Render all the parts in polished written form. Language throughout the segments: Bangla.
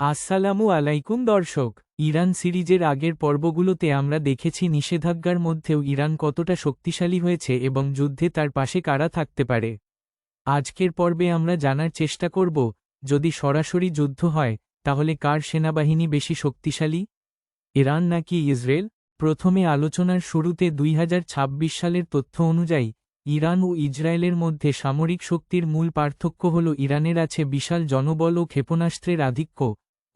আসসালামু আলাইকুম দর্শক। ইরান সিরিজের আগের পর্বগুলোতে আমরা দেখেছি নিষেধাজ্ঞার মধ্যেও ইরান কতটা শক্তিশালী হয়েছে এবং যুদ্ধে তার পাশে কারা থাকতে পারে। আজকের পর্বে আমরা জানার চেষ্টা করব, যদি সরাসরি যুদ্ধ হয় তাহলে কার সেনাবাহিনী বেশি শক্তিশালী, ইরান নাকি ইসরায়েল। প্রথমে আলোচনার শুরুতে 2026 সালের তথ্য অনুযায়ী ইরান ও ইসরায়েলের মধ্যে সামরিক শক্তির মূল পার্থক্য হল ইরানের আছে বিশাল জনবল ও ক্ষেপণাস্ত্রের আধিক্য,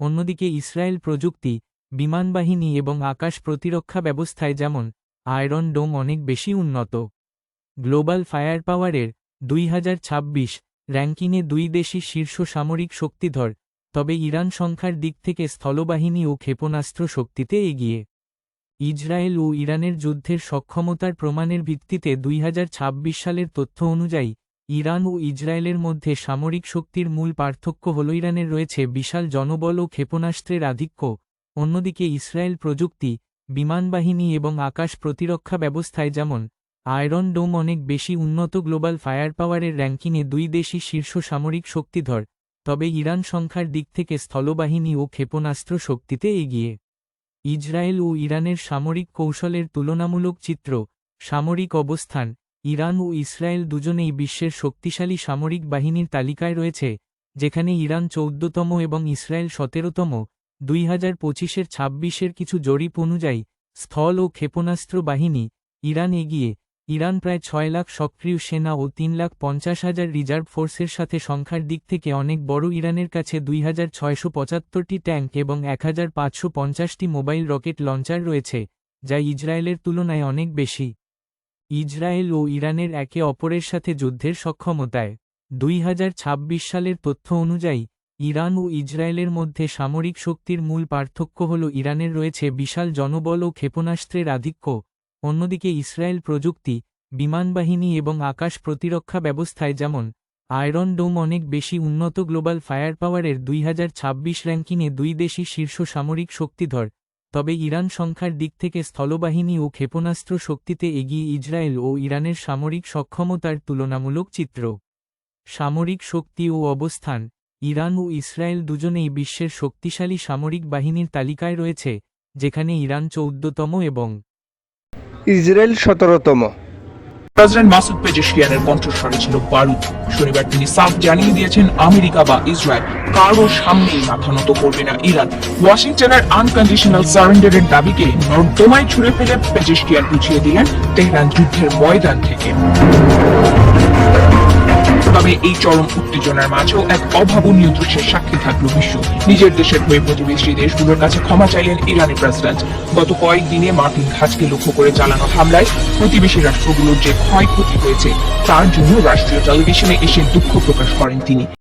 অন্যদিকে ইসরায়েল প্রযুক্তি, বিমানবাহিনী এবং আকাশ প্রতিরক্ষা ব্যবস্থায় যেমন আয়রন ডোম অনেক বেশি উন্নত। গ্লোবাল ফায়ার পাওয়ারের 2026 র্যাঙ্কিংয়ে দুই দেশই শীর্ষ সামরিক শক্তিধর, তবে ইরান সংখ্যার দিক থেকে স্থলবাহিনী ও ক্ষেপণাস্ত্র শক্তিতে এগিয়ে। ইসরায়েল ও ইরানের যুদ্ধের সক্ষমতার প্রমাণের ভিত্তিতে 2026 সালের তথ্য অনুযায়ী ইরান ও ইসরায়েলের মধ্যে সামরিক শক্তির মূল পার্থক্য হল ইরানের রয়েছে বিশাল জনবল ও ক্ষেপণাস্ত্রের আধিক্য, অন্যদিকে ইসরায়েল প্রযুক্তি, বিমানবাহিনী এবং আকাশ প্রতিরক্ষা ব্যবস্থায় যেমন আয়রন ডোম অনেক বেশি উন্নত। গ্লোবাল ফায়ার পাওয়ারের র্যাঙ্কিংয়ে দুই দেশই শীর্ষ সামরিক শক্তিধর, তবে ইরান সংখ্যার দিক থেকে স্থলবাহিনী ও ক্ষেপণাস্ত্র শক্তিতে এগিয়ে। ইসরায়েল ও ইরানের সামরিক কৌশলের তুলনামূলক চিত্র। সামরিক অবস্থান: ইরান ও ইসরায়েল দুজনেই বিশ্বের শক্তিশালী সামরিক বাহিনীর তালিকায় রয়েছে, যেখানে ইরান 14তম এবং ইসরায়েল 17তম। 2025-এর 26-এর কিছু জরিপ অনুযায়ী স্থল ও ক্ষেপণাস্ত্র বাহিনী ইরান এগিয়ে। ইরান প্রায় 6 লাখ সক্রিয় সেনা ও 3,50,000 রিজার্ভ ফোর্সের সাথে সংখ্যার দিক থেকে অনেক বড়। ইরানের কাছে 2,675টি ট্যাঙ্ক এবং 1,550টি মোবাইল রকেট লঞ্চার রয়েছে, যা ইসরায়েলের তুলনায় অনেক বেশি। ইসরায়েল ও ইরানের একে অপরের সাথে যুদ্ধের সক্ষমতায় 2026 সালের তথ্য অনুযায়ী ইরান ও ইসরায়েলের মধ্যে সামরিক শক্তির মূল পার্থক্য হল ইরানের রয়েছে বিশাল জনবল ও ক্ষেপণাস্ত্রের আধিক্য, অন্যদিকে ইসরায়েল প্রযুক্তি, বিমানবাহিনী এবং আকাশ প্রতিরক্ষা ব্যবস্থায় যেমন আয়রন ডোম অনেক বেশি উন্নত। গ্লোবাল ফায়ার পাওয়ারের 2026 র্যাঙ্কিংয়ে দুই দেশই শীর্ষ সামরিক শক্তিধর, তবে ইরান সংখ্যার দিক থেকে স্থলবাহিনী ও ক্ষেপণাস্ত্র শক্তিতে এগিয়ে। ইসরায়েল ও ইরানের সামরিক সক্ষমতার তুলনামূলক চিত্র। সামরিক শক্তি ও অবস্থান: ইরান ও ইসরায়েল দুজনেই বিশ্বের শক্তিশালী সামরিক বাহিনীর তালিকায় রয়েছে, যেখানে ইরান 14তম এবং ইসরায়েল 17তম। প্রেসিডেন্ট মাসুদ পেজেশকিয়ানের কণ্ঠস্বরে ছিল বারুদ। শনিবার তিনি সাফ জানিয়ে দিয়েছেন, আমেরিকা বা ইসরায়েল কারোর সামনেই মাথা নত করবে না ইরান। ওয়াশিংটনের আনকন্ডিশনাল সারেন্ডারের দাবিকে নর্দমায় ছুড়ে ফেলে পেজেশকিয়ান বুঝিয়ে দিলেন তেহরান যুদ্ধের ময়দান থেকে। তবে এই চরম উত্তেজনার মাঝেও এক অভাবনীয় দৃশ্যের সাক্ষী থাকল বিশ্ব। নিজের দেশের হয়ে প্রতিবেশী দেশগুলোর কাছে ক্ষমা চাইলেন ইরানের প্রেসিডেন্ট। গত কয়েকদিনে মার্কিন ঘাঁটিকে লক্ষ্য করে চালানো হামলায় প্রতিবেশী রাষ্ট্রগুলোর যে ক্ষয়ক্ষতি হয়েছে তার জন্য রাষ্ট্রীয় টেলিভিশনে এসে দুঃখ প্রকাশ করেন তিনি।